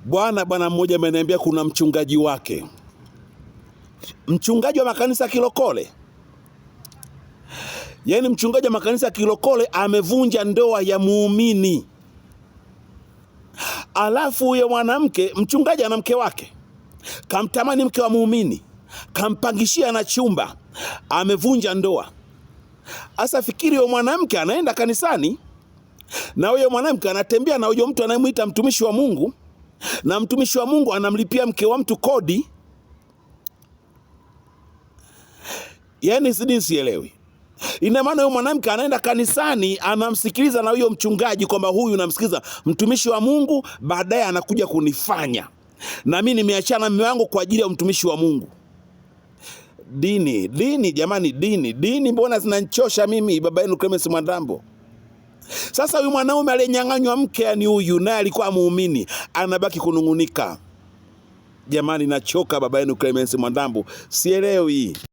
Bwana mmoja ameniambia kuna mchungaji wake, mchungaji wa makanisa ya kilokole, yaani mchungaji wa makanisa ya kilokole amevunja ndoa ya muumini. Alafu huyo mwanamke, mchungaji ana mke wake, kamtamani mke wa muumini, kampangishia na chumba, amevunja ndoa. Asa fikiri huyo mwanamke anaenda kanisani, na huyo mwanamke anatembea na huyo mtu anayemwita mtumishi wa Mungu, na mtumishi wa Mungu anamlipia mke wa mtu kodi. Yaani sielewi. Ina maana huyo mwanamke anaenda kanisani, anamsikiliza na huyo mchungaji kwamba huyu namsikiliza mtumishi wa Mungu, baadaye anakuja kunifanya na mimi nimeachana mume wangu kwa ajili ya mtumishi wa Mungu. Dini jamani, dini mbona zinanichosha mimi, baba yenu Clemence Mwandambo. Sasa huyu mwanaume aliyenyang'anywa mke, yani huyu naye alikuwa muumini, anabaki kunungunika. Jamani nachoka, baba yenu Clemence Mwandambo, sielewi.